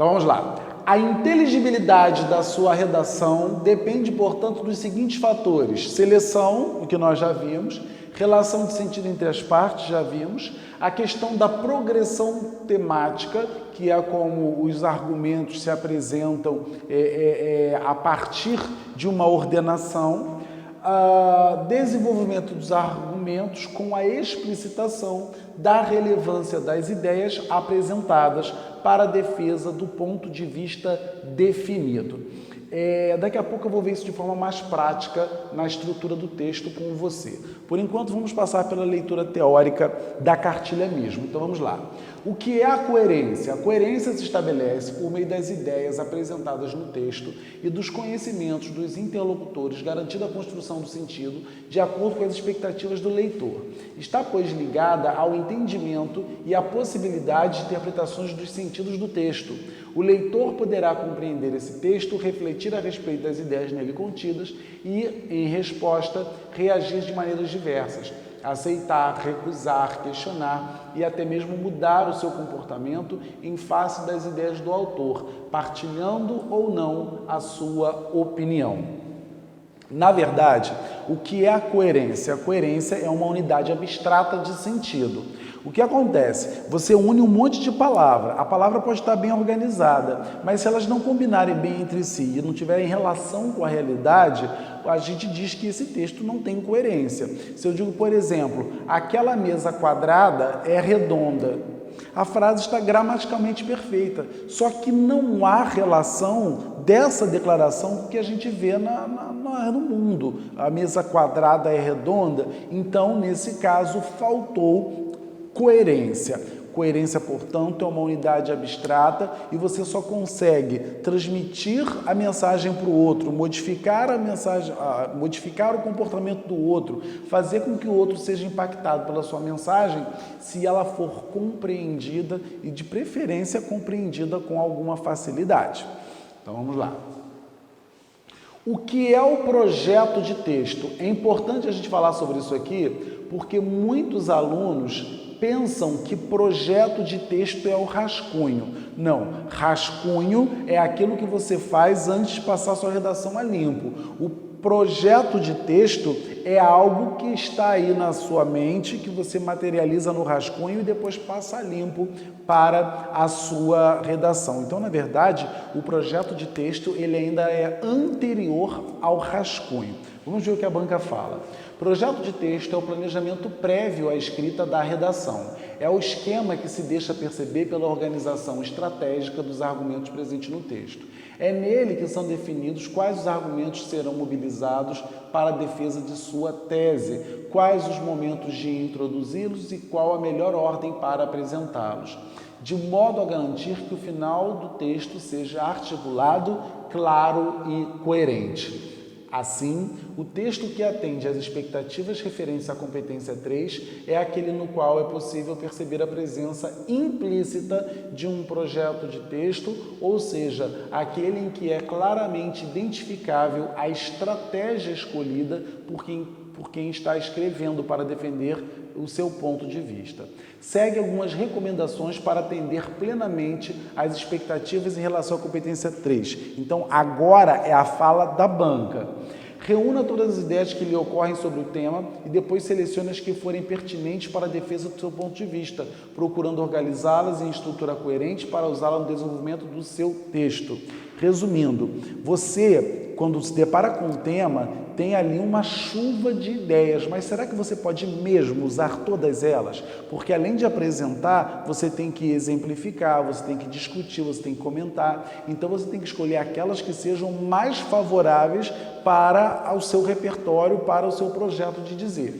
Então vamos lá. A inteligibilidade da sua redação depende, portanto, dos seguintes fatores: seleção, o que nós já vimos, relação de sentido entre as partes, já vimos, a questão da progressão temática, que é como os argumentos se apresentam a partir de uma ordenação, desenvolvimento dos argumentos com a explicitação da relevância das ideias apresentadas para a defesa do ponto de vista definido. Daqui a pouco eu vou ver isso de forma mais prática na estrutura do texto com você. Por enquanto, vamos passar pela leitura teórica da cartilha mesmo. Então, vamos lá. O que é a coerência? A coerência se estabelece por meio das ideias apresentadas no texto e dos conhecimentos dos interlocutores, garantindo a construção do sentido de acordo com as expectativas do leitor. Está, pois, ligada ao entendimento e à possibilidade de interpretações dos sentidos do texto. O leitor poderá compreender esse texto, refletir a respeito das ideias nele contidas e, em resposta, reagir de maneiras diversas, aceitar, recusar, questionar e até mesmo mudar o seu comportamento em face das ideias do autor, partilhando ou não a sua opinião. Na verdade, o que é a coerência? A coerência é uma unidade abstrata de sentido. O que acontece? Você une um monte de palavras. A palavra pode estar bem organizada, mas se elas não combinarem bem entre si e não tiverem relação com a realidade, a gente diz que esse texto não tem coerência. Se eu digo, por exemplo, aquela mesa quadrada é redonda, a frase está gramaticalmente perfeita, só que não há relação dessa declaração com o que a gente vê no mundo. A mesa quadrada é redonda, então, nesse caso, faltou coerência. Coerência, portanto, é uma unidade abstrata e você só consegue transmitir a mensagem para o outro, modificar a mensagem, modificar o comportamento do outro, fazer com que o outro seja impactado pela sua mensagem, se ela for compreendida e, de preferência, compreendida com alguma facilidade. Então, vamos lá. O que é o projeto de texto? É importante a gente falar sobre isso aqui, porque muitos alunos pensam que projeto de texto é o rascunho. Não, rascunho é aquilo que você faz antes de passar sua redação a limpo. O projeto de texto é algo que está aí na sua mente, que você materializa no rascunho e depois passa a limpo para a sua redação. Então, na verdade, o projeto de texto ele ainda é anterior ao rascunho. Vamos ver o que a banca fala. Projeto de texto é o planejamento prévio à escrita da redação. É o esquema que se deixa perceber pela organização estratégica dos argumentos presentes no texto. É nele que são definidos quais os argumentos serão mobilizados para a defesa de sua tese, quais os momentos de introduzi-los e qual a melhor ordem para apresentá-los, de modo a garantir que o final do texto seja articulado, claro e coerente. Assim, o texto que atende às expectativas referentes à competência 3 é aquele no qual é possível perceber a presença implícita de um projeto de texto, ou seja, aquele em que é claramente identificável a estratégia escolhida por quem está escrevendo para defender o seu ponto de vista. Segue algumas recomendações para atender plenamente às expectativas em relação à competência 3. Então, agora é a fala da banca. Reúna todas as ideias que lhe ocorrem sobre o tema e depois selecione as que forem pertinentes para a defesa do seu ponto de vista, procurando organizá-las em estrutura coerente para usá-la no desenvolvimento do seu texto. Resumindo, você, quando se depara com um tema, tem ali uma chuva de ideias, mas será que você pode mesmo usar todas elas? Porque além de apresentar, você tem que exemplificar, você tem que discutir, você tem que comentar, então você tem que escolher aquelas que sejam mais favoráveis para o seu repertório, para o seu projeto de dizer.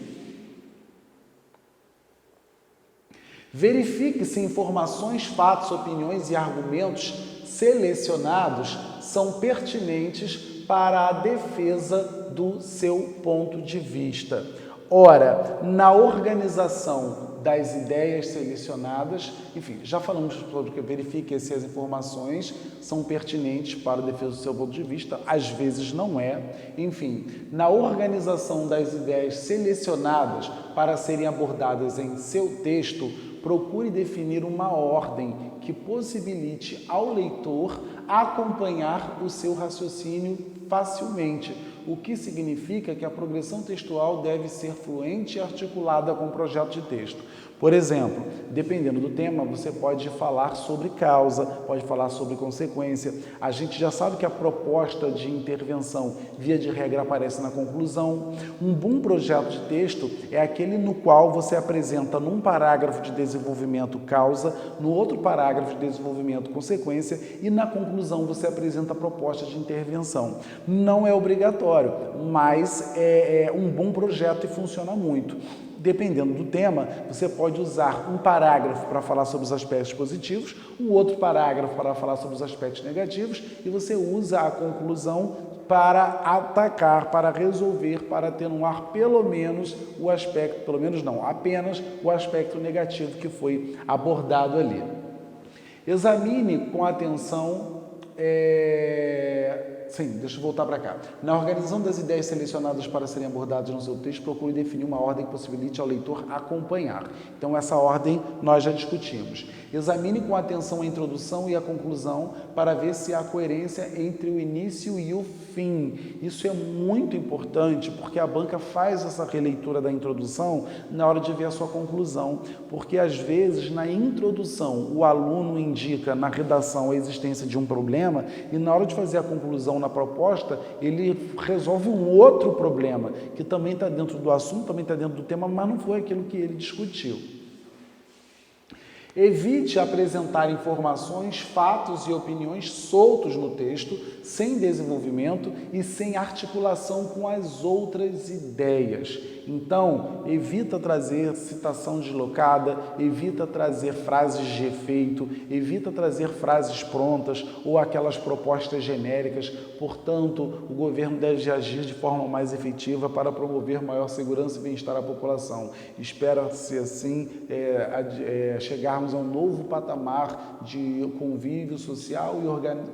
Verifique se informações, fatos, opiniões e argumentos selecionados são pertinentes para a defesa do seu ponto de vista. Ora, na organização das ideias selecionadas, enfim, já falamos sobre que verifique se as informações são pertinentes para a defesa do seu ponto de vista, às vezes não é. Enfim, na organização das ideias selecionadas para serem abordadas em seu texto, procure definir uma ordem que possibilite ao leitor acompanhar o seu raciocínio facilmente, o que significa que a progressão textual deve ser fluente e articulada com o projeto de texto. Por exemplo, dependendo do tema, você pode falar sobre causa, pode falar sobre consequência. A gente já sabe que a proposta de intervenção, via de regra, aparece na conclusão. Um bom projeto de texto é aquele no qual você apresenta num parágrafo de desenvolvimento causa, no outro parágrafo de desenvolvimento consequência e na conclusão você apresenta a proposta de intervenção. Não é obrigatório, mas é um bom projeto e funciona muito. Dependendo do tema, você pode usar um parágrafo para falar sobre os aspectos positivos, um outro parágrafo para falar sobre os aspectos negativos e você usa a conclusão para atacar, para resolver, para atenuar pelo menos o aspecto, pelo menos não, apenas o aspecto negativo que foi abordado ali. Examine com atenção... Sim, deixa eu voltar para cá. Na organização das ideias selecionadas para serem abordadas no seu texto, procure definir uma ordem que possibilite ao leitor acompanhar. Então, essa ordem nós já discutimos. Examine com atenção a introdução e a conclusão para ver se há coerência entre o início e o fim. Isso é muito importante porque a banca faz essa releitura da introdução na hora de ver a sua conclusão, porque às vezes na introdução o aluno indica na redação a existência de um problema e na hora de fazer a conclusão na proposta ele resolve um outro problema que também está dentro do assunto, também está dentro do tema, mas não foi aquilo que ele discutiu. Evite apresentar informações, fatos e opiniões soltos no texto, sem desenvolvimento e sem articulação com as outras ideias. Então, evita trazer citação deslocada, evita trazer frases de efeito, evita trazer frases prontas ou aquelas propostas genéricas. Portanto, o governo deve agir de forma mais efetiva para promover maior segurança e bem-estar à população. Espera-se, assim, chegarmos a um novo patamar de convívio social e organização.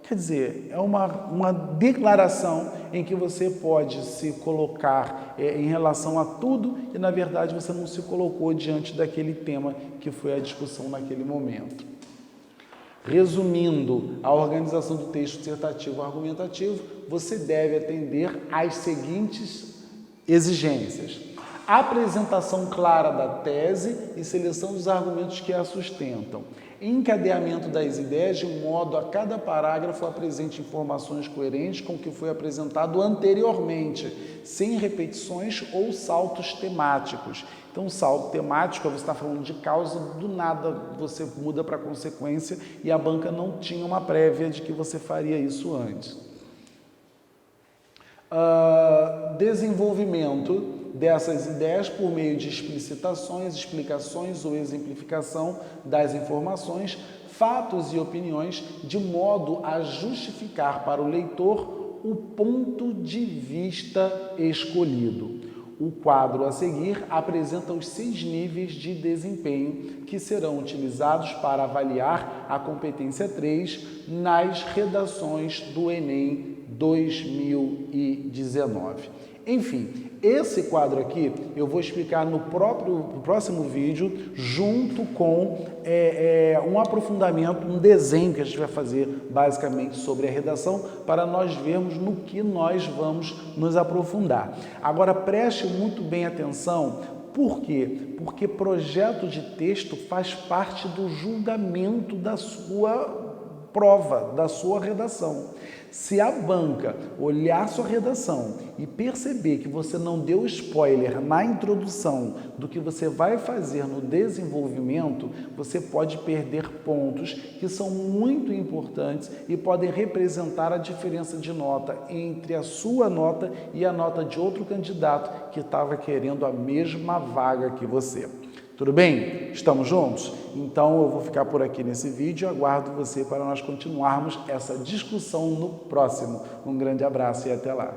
Quer dizer, é uma declaração em que você pode se colocar em relação a tudo e, na verdade, você não se colocou diante daquele tema que foi a discussão naquele momento. Resumindo, a organização do texto dissertativo argumentativo, você deve atender às seguintes exigências: apresentação clara da tese e seleção dos argumentos que a sustentam. Encadeamento das ideias de modo a cada parágrafo apresente informações coerentes com o que foi apresentado anteriormente, sem repetições ou saltos temáticos. Então, salto temático, você está falando de causa, do nada você muda para consequência e a banca não tinha uma prévia de que você faria isso antes. Desenvolvimento dessas ideias por meio de explicitações, explicações ou exemplificação das informações, fatos e opiniões, de modo a justificar para o leitor o ponto de vista escolhido. O quadro a seguir apresenta os 6 níveis de desempenho que serão utilizados para avaliar a competência 3 nas redações do Enem 2019. Enfim, esse quadro aqui eu vou explicar no próximo vídeo, junto com um aprofundamento, um desenho que a gente vai fazer basicamente sobre a redação, para nós vermos no que nós vamos nos aprofundar. Agora, preste muito bem atenção. Por quê? Porque projeto de texto faz parte do julgamento da sua prova, da sua redação. Se a banca olhar sua redação e perceber que você não deu spoiler na introdução do que você vai fazer no desenvolvimento, você pode perder pontos que são muito importantes e podem representar a diferença de nota entre a sua nota e a nota de outro candidato que estava querendo a mesma vaga que você. Tudo bem? Estamos juntos? Então eu vou ficar por aqui nesse vídeo e aguardo você para nós continuarmos essa discussão no próximo. Um grande abraço e até lá!